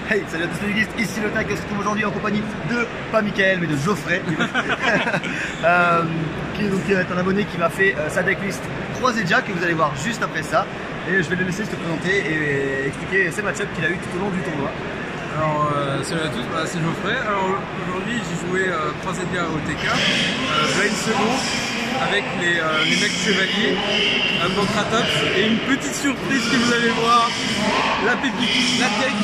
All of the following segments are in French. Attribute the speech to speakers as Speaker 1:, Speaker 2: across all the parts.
Speaker 1: Hey, salut à tous les guistes, ici le TAC, on se trouve aujourd'hui en compagnie de, pas Mickaël, mais de Geoffrey, qui est un abonné qui m'a fait sa decklist croisée déjà, que vous allez voir juste après ça. Et je vais le laisser se présenter et expliquer ses match-ups qu'il a eu tout au long du tournoi.
Speaker 2: Alors salut à tous, c'est Geoffrey. Alors aujourd'hui j'ai joué Croisédia au TK, Blind Second avec les mecs chevaliers, un Pancratops et une petite surprise que vous allez voir, la pépite, la tech.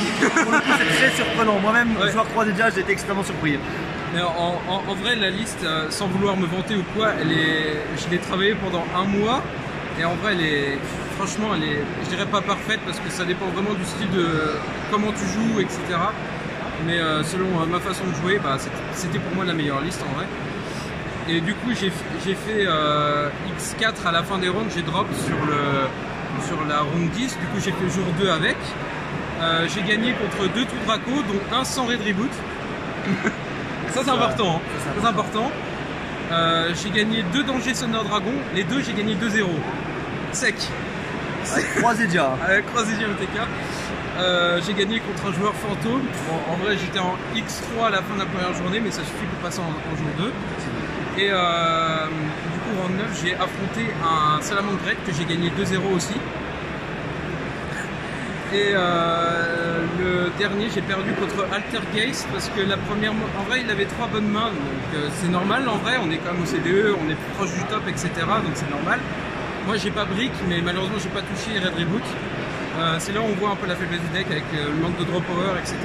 Speaker 1: Pour le coup c'est très surprenant, moi-même joueur Croisédia j'ai été extrêmement surpris.
Speaker 2: Mais en vrai la liste, sans vouloir me vanter ou quoi, je l'ai travaillée pendant un mois et en vrai franchement elle est, je dirais pas parfaite parce que ça dépend vraiment du style de comment tu joues, etc. Mais selon ma façon de jouer, c'était pour moi la meilleure liste en vrai. Et du coup j'ai fait X4 à la fin des rounds, j'ai drop sur la round 10, du coup j'ai fait jour 2 avec. J'ai gagné contre 2 tours Draco, dont un sans Red Reboot. Ça c'est important, hein. C'est important. J'ai gagné 2 dangers Sonore Dragon, les deux j'ai gagné 2-0. Sec.
Speaker 1: Avec Croisédia.
Speaker 2: Avec Croisédia au TK. J'ai gagné contre un joueur fantôme. Bon, en vrai j'étais en X3 à la fin de la première journée, mais ça suffit pour passer en jour 2. Et du coup en 9 j'ai affronté un Salamandre grec que j'ai gagné 2-0 aussi. Et le dernier j'ai perdu contre Altergeist parce que la première, en vrai il avait 3 bonnes mains, donc c'est normal en vrai, on est quand même au CDE, on est plus proche du top, etc. donc c'est normal. Moi j'ai pas brick, mais malheureusement j'ai pas touché Red Reboot. C'est là où on voit un peu la faiblesse du deck avec le manque de draw power, etc.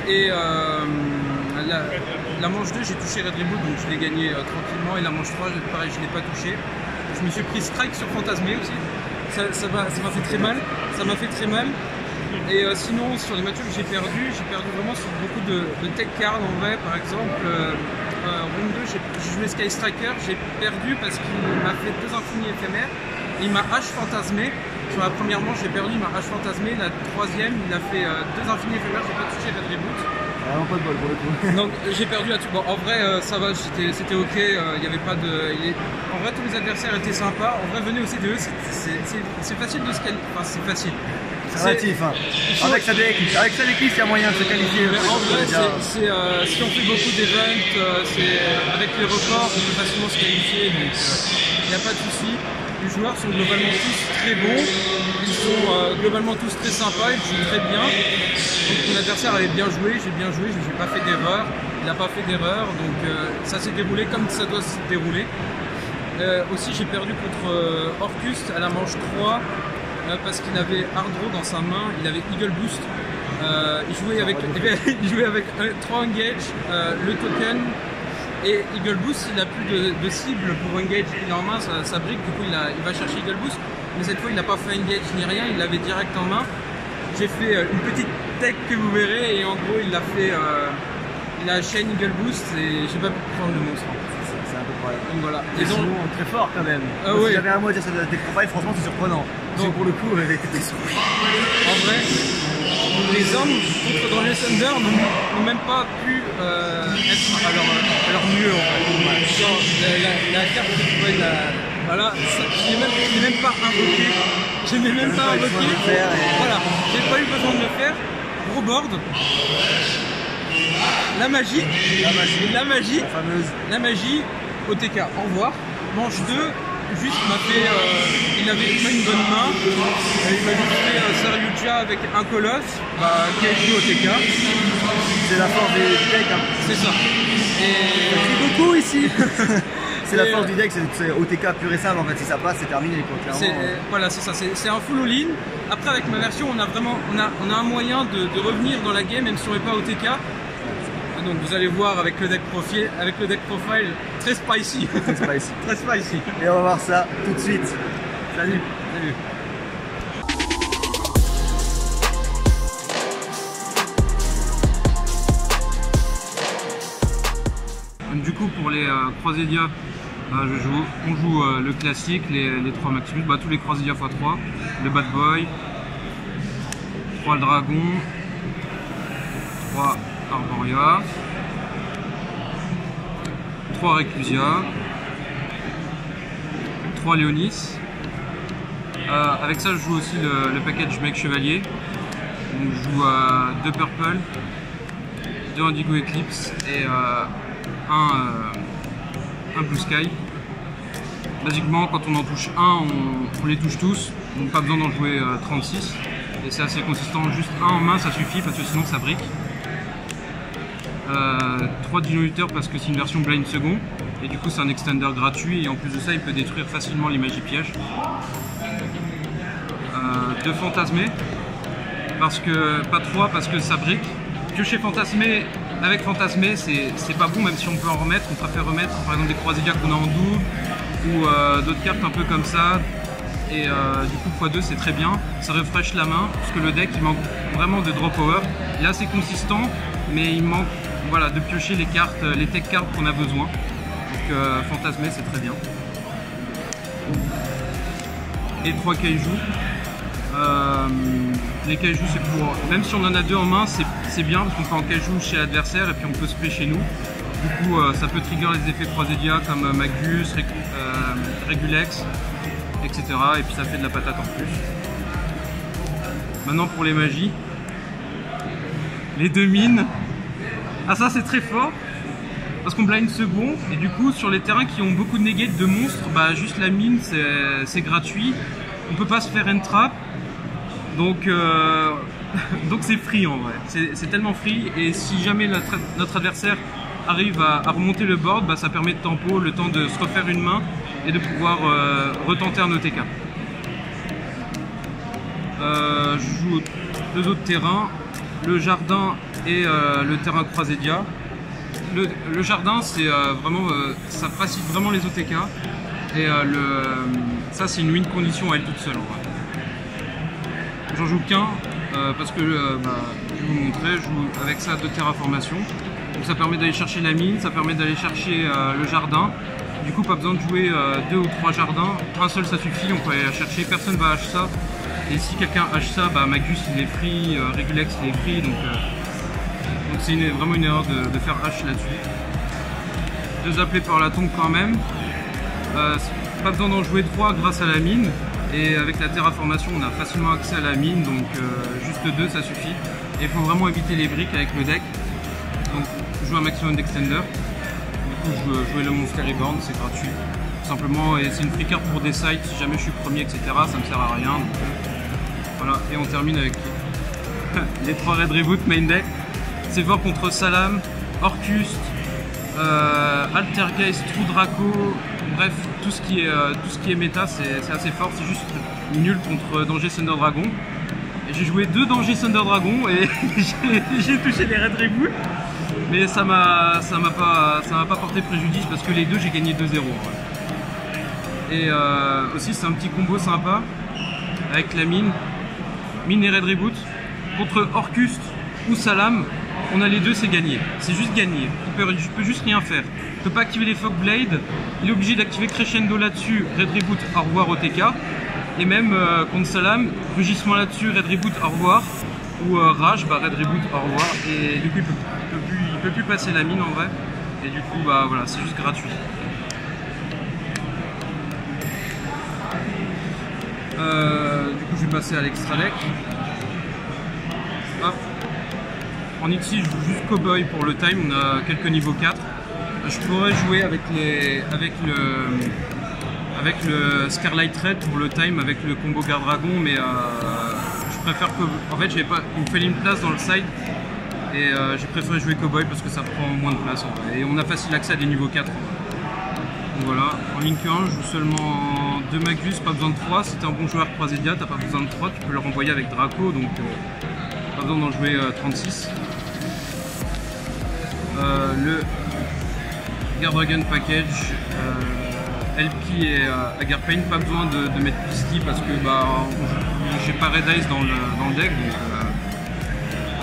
Speaker 2: Et la manche 2 j'ai touché Red Reboot, donc je l'ai gagné tranquillement, et la manche 3 pareil je l'ai pas touché. Je me suis pris strike sur Fantasmé aussi. Ça m'a fait très mal, Et sinon sur les matchs que j'ai perdu vraiment sur beaucoup de tech cards en vrai. Par exemple round 2 j'ai joué Sky Striker, j'ai perdu parce qu'il m'a fait 2 infinis éphémères, il m'a H fantasmé. Sur la première manche j'ai perdu, il m'a H fantasmé, la troisième il a fait 2 infinis éphémères, j'ai pas touché Red Reboot.
Speaker 1: Vraiment pas de bol pour le coup.
Speaker 2: Donc j'ai perdu à tout. Bon, en vrai ça va, c'était ok, il n'y avait pas de. En vrai tous les adversaires étaient sympas. En vrai venez au CDE, c'est facile de se qualifier. Enfin c'est facile.
Speaker 1: C'est relatif, hein. Avec sa decklist, il y a moyen de se qualifier.
Speaker 2: Mais en vrai si on fait beaucoup d'events, avec les records on peut facilement se qualifier, donc il n'y a pas de souci. Les joueurs sont globalement tous très bons, ils sont globalement tous très sympas, ils jouent très bien. Donc mon adversaire avait bien joué, j'ai pas fait d'erreur, il n'a pas fait d'erreur, donc ça s'est déroulé comme ça doit se dérouler. Aussi j'ai perdu contre Orcus à la manche 3 parce qu'il avait Harddraw dans sa main, il avait Eagle Boost. Il jouait avec 3 engage, le token. Et Eagle Boost, il a plus de cible pour engage qu'il a en main, sa brique, du coup il va chercher Eagle Boost, mais cette fois il n'a pas fait engage ni rien, il l'avait direct en main. J'ai fait une petite tech que vous verrez, et en gros il a chain Eagle Boost et j'ai pas pu prendre le monstre.
Speaker 1: C'est un peu problème.
Speaker 2: Donc voilà.
Speaker 1: Et donc très fort quand même. Si j'avais un mot à dire sur la deck profile, franchement c'est surprenant. Donc pour le coup elle était surpris.
Speaker 2: En vrai, les hommes contre Danger Thunder n'ont même pas pu être à leur mieux en fait. La carte que tu vois, voilà, je n'ai même pas invoqué. Voilà, j'ai pas eu besoin de le faire. Gros board. La magie, la magie, OTK, au revoir. Manche 2. Juste il avait une bonne main, il m'a juste fait Saryuja avec un colosse, qui a joué au TK.
Speaker 1: C'est la force du deck, hein.
Speaker 2: C'est ça.
Speaker 1: Et beaucoup ici. C'est la force du deck, c'est OTK pur et simple en fait, si ça passe c'est terminé quoi, clairement.
Speaker 2: Voilà c'est ça, c'est un full all-in. Après avec ma version on a un moyen de revenir dans la game même si on n'est pas OTK. Donc vous allez voir avec le deck profile très spicy. Très spicy.
Speaker 1: Et on va voir ça tout de suite. Salut.
Speaker 2: Du coup pour les Croisédia, on joue le classique, les 3 Maximus, tous les Croisédia x3, le Bad Boy, 3 le Dragon, 3 Arboria, 3 Reclusia, 3 Léonis. Avec ça je joue aussi le package mec chevalier, Donc je joue 2 Purple, 2 Indigo Eclipse et un Blue Sky. Basiquement, quand on en touche un, on les touche tous, donc pas besoin d'en jouer 36. Et c'est assez consistant, juste un en main ça suffit parce que sinon ça brique. 3 Dino-Lutteurs parce que c'est une version blind second. Et du coup c'est un extender gratuit et en plus de ça il peut détruire facilement les magies pièges. 2 Fantasmés, parce que, pas 3 parce que ça brique. Piocher Fantasmé avec Fantasmé c'est pas bon, même si on peut en remettre, on préfère remettre par exemple des Croisédia qu'on a en double ou d'autres cartes un peu comme ça. Et du coup x2 c'est très bien, ça refresh la main parce que le deck il manque vraiment de draw power. Il est assez consistant mais il manque voilà, de piocher les cartes, les tech cartes qu'on a besoin. Donc Fantasmé c'est très bien. Et 3 Kaiju. Les Kaiju c'est pour, même si on en a 2 en main c'est bien parce qu'on peut en Kaiju chez l'adversaire et puis on peut spé chez nous. Du coup ça peut trigger les effets Croisédia comme Magus, Regulex, etc. Et puis ça fait de la patate en plus. Maintenant pour les magies. Les 2 mines. Ah ça c'est très fort. Parce qu'on blind second. Et du coup sur les terrains qui ont beaucoup de negate de monstres, bah juste la mine c'est gratuit. On peut pas se faire end trap. Donc donc c'est free en vrai. C'est tellement free. Et si jamais notre adversaire arrive à remonter le board, bah, ça permet de tempo le temps de se refaire une main et de pouvoir retenter un OTK. Je joue 2 autres terrains, le jardin et le terrain Croisédia. Le jardin, c'est vraiment, ça facilite vraiment les OTK et ça c'est une win condition à elle toute seule. J'en joue qu'un parce que je vais vous montrer, je joue avec ça 2 terraformations. Donc ça permet d'aller chercher la mine, ça permet d'aller chercher le jardin. Du coup pas besoin de jouer 2 ou 3 jardins, un seul ça suffit, on peut aller la chercher, personne va H ça. Et si quelqu'un H ça, bah Magus il est free, Regulex il est free, donc c'est vraiment une erreur de faire H là-dessus. 2 appelés par la tombe quand même. Pas besoin d'en jouer 3 grâce à la mine. Et avec la terraformation on a facilement accès à la mine, donc juste 2 ça suffit. Et il faut vraiment éviter les briques avec le deck. Donc je joue un maximum d'extender. Du coup je jouais le Monster Reborn, c'est gratuit. Tout simplement, et c'est une free card pour des sites, si jamais je suis premier, etc. ça me sert à rien. Donc, voilà, et on termine avec les 3 Red Reboot main deck. C'est fort contre Salam, Orcust, Altergeist, True Draco, bref, tout ce qui est méta, c'est assez fort, c'est juste nul contre Danger Thunder Dragon. Et j'ai joué 2 Danger Thunder Dragon et j'ai touché les Red Reboot, mais ça m'a pas porté préjudice parce que les 2 j'ai gagné 2-0. Et aussi c'est un petit combo sympa avec la mine et Red Reboot contre Orcust ou Salam. On a les 2, c'est gagné. C'est juste gagné. Il peut juste rien faire. Il peut pas activer les Fog Blade. Il est obligé d'activer Crescendo là-dessus. Red Reboot, au revoir OTK. Et même contre Salam, rugissement là-dessus, Red Reboot, au revoir. Ou Rage, bah Red Reboot, au revoir. Et du coup, il peut plus passer la mine en vrai. Et du coup, bah voilà, c'est juste gratuit. Du coup, je vais passer à l'extra deck. Hop. En XI, je joue juste Cowboy pour le time, on a quelques niveaux 4. Je pourrais jouer avec le Scarlight Red pour le time avec le combo Garde Dragon, mais je préfère que. En fait, il me fallait une place dans le side et j'ai préféré jouer Cowboy parce que ça prend moins de place en vrai. Et on a facile accès à des niveaux 4. Donc voilà, en Link 1, je joue seulement 2 Magus, pas besoin de 3. Si t'es un bon joueur Croisédia, t'as pas besoin de 3, tu peux le renvoyer avec Draco, donc pas besoin d'en jouer 36. Le Guard Dragon Package, LP et Agarpain, pas besoin de mettre Pisty parce que j'ai pas Red Ice dans le deck, donc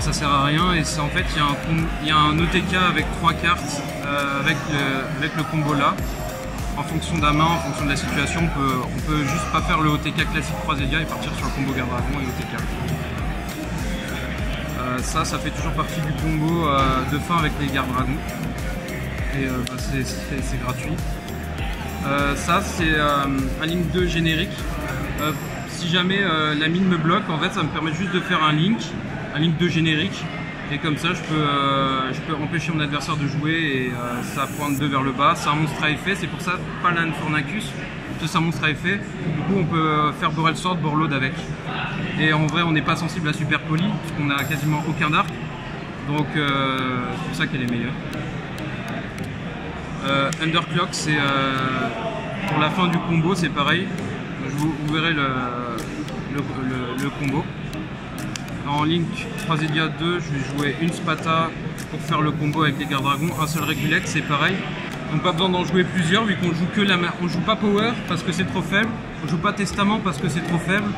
Speaker 2: ça sert à rien. Et en fait il y a un OTK avec 3 cartes avec le combo là. En fonction de la main, en fonction de la situation, on peut juste pas faire le OTK classique Croisédia et partir sur le combo Guard Dragon et OTK. Ça fait toujours partie du combo de fin avec les Guard Dragons. Et c'est gratuit. Ça c'est un Link 2 générique. Si jamais la mine me bloque, en fait ça me permet juste de faire un Link un link 2 générique. Et comme ça, je peux empêcher mon adversaire de jouer et ça pointe 2 vers le bas. C'est un monstre à effet, c'est pour ça pas l'An Fornacus, c'est un monstre à effet. Du coup, on peut faire Borel Sword, Borload avec. Et en vrai, on n'est pas sensible à Super Poly, parce qu'on a quasiment aucun dark. Donc, c'est pour ça qu'elle est meilleure. Underclock, c'est pour la fin du combo, c'est pareil. Vous verrez le combo. En Link 3Edia 2, je vais jouer une Spata pour faire le combo avec les gardes-dragons, un seul Regulate, c'est pareil. Donc pas besoin d'en jouer plusieurs vu qu'on joue que la main. On joue pas Power parce que c'est trop faible, on joue pas Testament parce que c'est trop faible.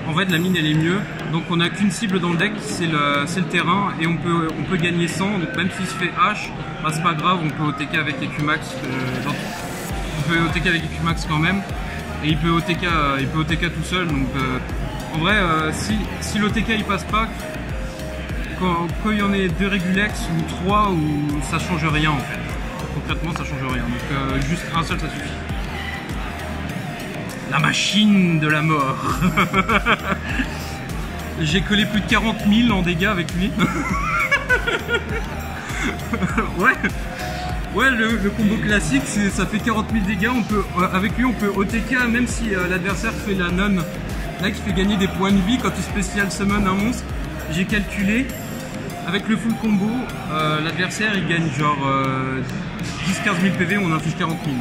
Speaker 2: En fait la mine elle est mieux, donc on n'a qu'une cible dans le deck, c'est le terrain et on peut gagner 100, donc même s'il se fait H, bah, c'est pas grave, on peut OTK avec EQMax, on peut OTK avec EQMax quand même, et il peut OTK tout seul, donc en vrai si l'OTK il passe pas, quand il y en ait 2 Regulex ou 3, ça change rien en fait, concrètement ça change rien, donc juste un seul ça suffit. La machine de la mort. J'ai collé plus de 40 000 en dégâts avec lui. Ouais, le combo classique, ça fait 40 000 dégâts. Avec lui, on peut OTK même si l'adversaire fait la nonne. Là, qui fait gagner des points de vie quand tu spécial summon un monstre. J'ai calculé, avec le full combo, l'adversaire il gagne genre 10-15 000 PV, on inflige 40 000.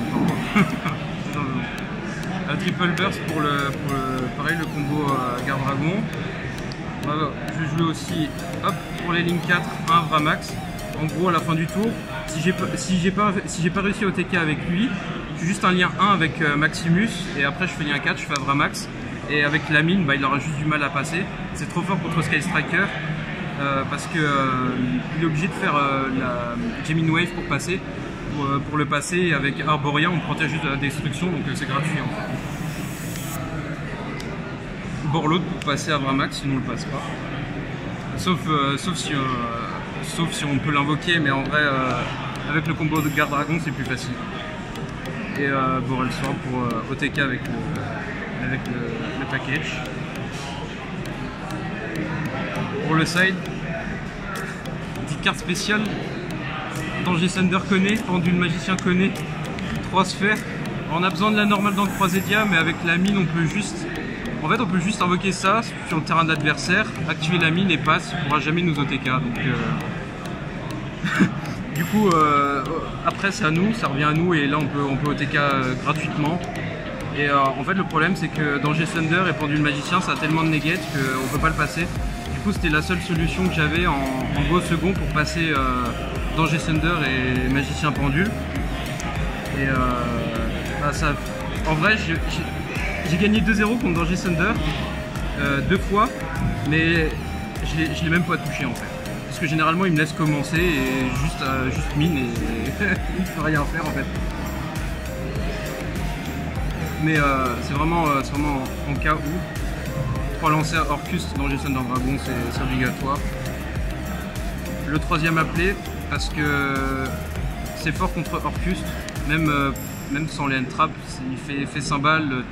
Speaker 2: Triple burst pour pareil le combo garde dragon. Je vais jouer aussi pour les Link 4 un Vramax. En gros à la fin du tour, si j'ai pas réussi à OTK avec lui, je fais juste un lien 1 avec Maximus et après je fais lien 4, je fais un Vramax. Et avec la mine, il aura juste du mal à passer. C'est trop fort contre Sky Striker parce qu'il est obligé de faire la Gemini Wave pour passer. Pour le passer, et avec Arboria on protège juste de la destruction, donc c'est gratuit en fait. Borload pour passer à Vramax, sinon on le passe pas. Sauf si on peut l'invoquer, mais en vrai avec le combo de garde dragon c'est plus facile. Et Borel Sword pour OTK avec le package. Pour le side, petite carte spéciale. Danger Thunder connaît, Pendule Magicien connaît, 3 sphères. On a besoin de la normale dans le 3Edia, mais avec la mine on peut juste invoquer ça sur le terrain de l'adversaire, activer la mine et passe, il ne pourra jamais nous OTK. Donc, du coup, après c'est à nous, ça revient à nous et là on peut OTK gratuitement. Et en fait le problème c'est que Danger Thunder et Pendule Magicien ça a tellement de negate qu'on ne peut pas le passer. Du coup c'était la seule solution que j'avais en go second pour passer Danger Thunder et Magicien Pendule. Et en vrai j'ai gagné 2-0 contre Danger Thunder 2 fois, mais je l'ai même pas touché en fait. Parce que généralement il me laisse commencer et juste mine et il ne peut rien faire en fait. Mais c'est vraiment en cas où 3 lancers Orcus Danger Thunder Dragon c'est obligatoire. Le 3e appelé parce que c'est fort contre Orcus, même sans les entraps, il fait 5 balles,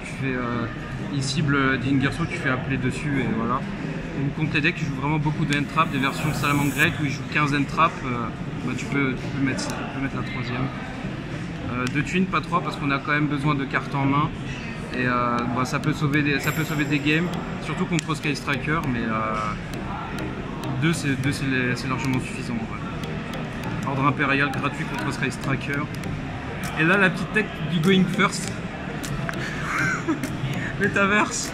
Speaker 2: il cible Dingerso, tu fais appeler dessus et voilà. Donc contre les decks qui jouent vraiment beaucoup de entraps, des versions Salamandre Great où ils jouent 15 entraps, tu peux mettre la 3e. 2 twins, pas 3 parce qu'on a quand même besoin de cartes en main et ça peut sauver des games, surtout contre Sky Striker, mais 2 c'est largement suffisant. Ouais. Ordre impérial gratuit contre Sky Striker. Et là la petite tech du Going First. Metaverse.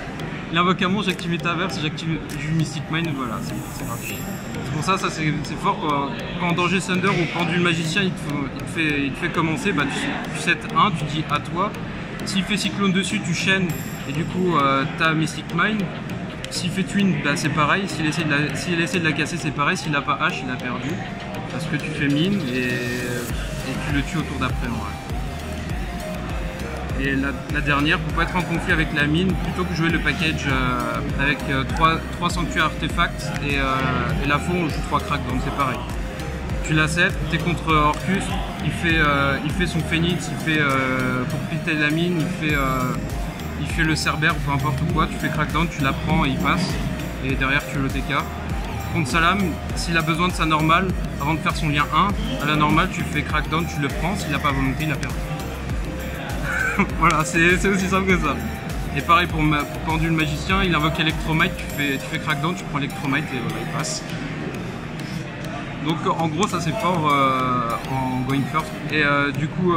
Speaker 2: Il invoque un monstre, j'active Metaverse, j'active du Mystic Mind, voilà, c'est gratuit. C'est pour ça c'est fort quand Danger Thunder ou Pendule Magicien il te fait commencer, tu set 1, tu dis à toi. S'il fait Cyclone dessus, tu chaînes et du coup t'as Mystic Mind. S'il fait Twin, c'est pareil, s'il essaie de la casser c'est pareil, s'il n'a pas H, il a perdu. Parce que tu fais mine et tu le tues au tour d'après. Ouais. Et la dernière, pour pas être en conflit avec la mine, plutôt que jouer le package avec 3 sanctuaires artefacts et la fond on joue 3 cracks, donc c'est pareil. Tu la set, tu es contre Orcus, il fait son Phoenix, pour piter la mine, il fait le Cerbère, peu importe quoi, tu fais crackdown, tu la prends et il passe. et derrière tu l'OTK. Contre Salam, s'il a besoin de sa normale, avant de faire son lien 1, à la normale tu fais crackdown, tu le prends, s'il n'a pas volonté, il a perdu. Voilà, c'est aussi simple que ça. Et pareil pour Pendule Magicien, il invoque Electromite, tu fais crackdown, tu prends Electromite et voilà, il passe. Donc en gros ça c'est fort en going first. Et du coup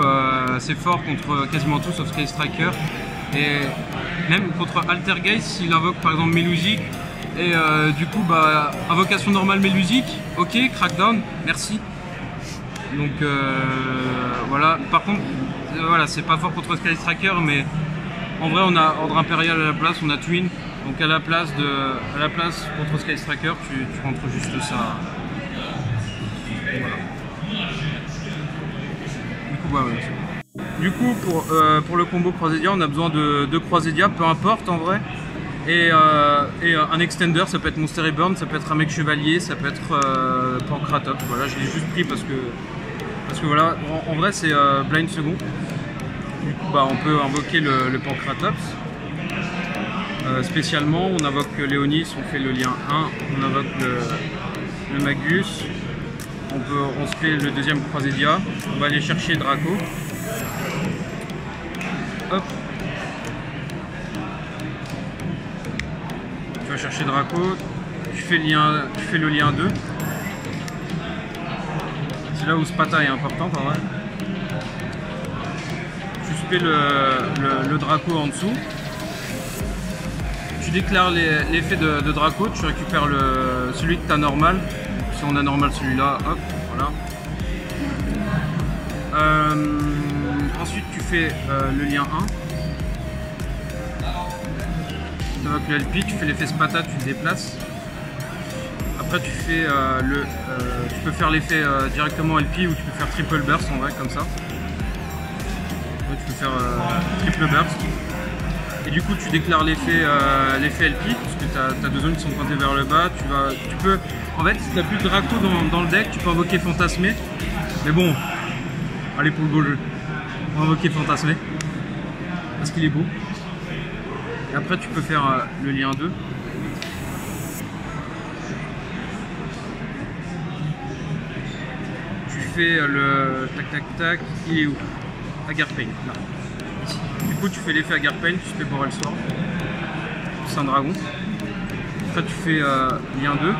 Speaker 2: c'est fort contre quasiment tout sauf Sky Striker. Et même contre Altergeist, s'il invoque par exemple Melusic, et du coup bah invocation normale Melusic, ok, crackdown, merci. Donc voilà, par contre voilà, c'est pas fort contre Sky Striker, mais en vrai on a Ordre Impérial à la place, on a Twin, donc à la place contre Sky Striker tu rentres juste ça. Voilà. Du coup pour le combo Croisédia, on a besoin de 2 Croisédia, peu importe en vrai. Et un extender, ça peut être Monster Reborn, ça peut être un mec chevalier, ça peut être Pancratops. Voilà, je l'ai juste pris parce que voilà, en vrai c'est blind second. Du coup bah, on peut invoquer le Pancratops. Spécialement, on invoque Léonis, on fait le lien 1, on invoque le Magus. On se fait le deuxième Croisédia, on va aller chercher Draco. Hop. Tu vas chercher Draco, tu fais le lien 2. C'est là où Spata est importante en vrai. Tu fais le Draco en dessous. Tu déclares l'effet de Draco, tu récupères celui de ta normale. Si on a normal celui-là, hop, voilà. Ensuite tu fais le lien 1. Avec le LP, tu fais l'effet Spata, tu le déplaces. Après tu fais tu peux faire l'effet directement LP ou tu peux faire triple burst en vrai comme ça. Ouais, tu peux faire triple burst. Et du coup tu déclares l'effet LP, parce que tu as 2 zones qui sont pointées vers le bas. Tu peux, en fait, si tu n'as plus de Draco dans le deck, tu peux invoquer Fantasmé. Mais bon, allez pour le beau jeu. On va invoquer Fantasmé. Parce qu'il est beau. Et après tu peux faire le lien 2. Tu fais le tac tac tac, il est où? Agarpain, là. Ici. Du coup tu fais l'effet Agarpain, tu fais Boral Sword. C'est un dragon. Après tu fais lien 2.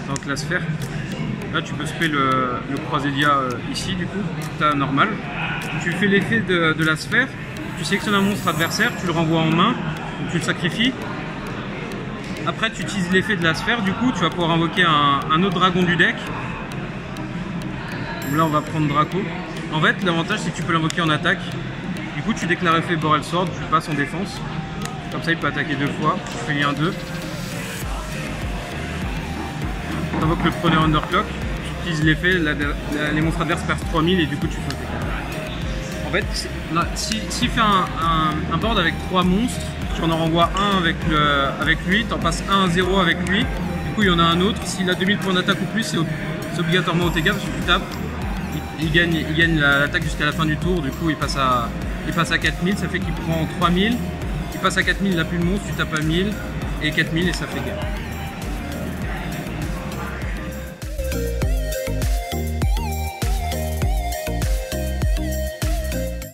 Speaker 2: Donc la sphère. Là tu peux spray le Croisédia ici du coup, t'as normal. Tu fais l'effet de la sphère, tu sélectionnes un monstre adversaire, tu le renvoies en main, donc tu le sacrifies. Après tu utilises l'effet de la sphère, du coup tu vas pouvoir invoquer un autre dragon du deck. Donc là on va prendre Draco. En fait l'avantage c'est que tu peux l'invoquer en attaque. Du coup tu déclares l'effet Boral Sword, tu le passes en défense. Comme ça il peut attaquer 2 fois, tu fais lien 2. Tu invoques le Preneur Underclock, tu utilises l'effet, les monstres adverses perdent 3000 et du coup tu fais OTK. En fait, s'il fait un board avec 3 monstres, tu en renvoies un avec lui, tu en passes un à 0 avec lui, du coup il y en a un autre, s'il a 2000 points d'attaque ou plus, c'est obligatoirement OTK parce que tu tapes, il gagne l'attaque jusqu'à la fin du tour, du coup il passe à 4000, ça fait qu'il prend 3000, il passe à 4000, il n'a plus de monstre, tu tapes à 1000 et 4000 et ça fait gain.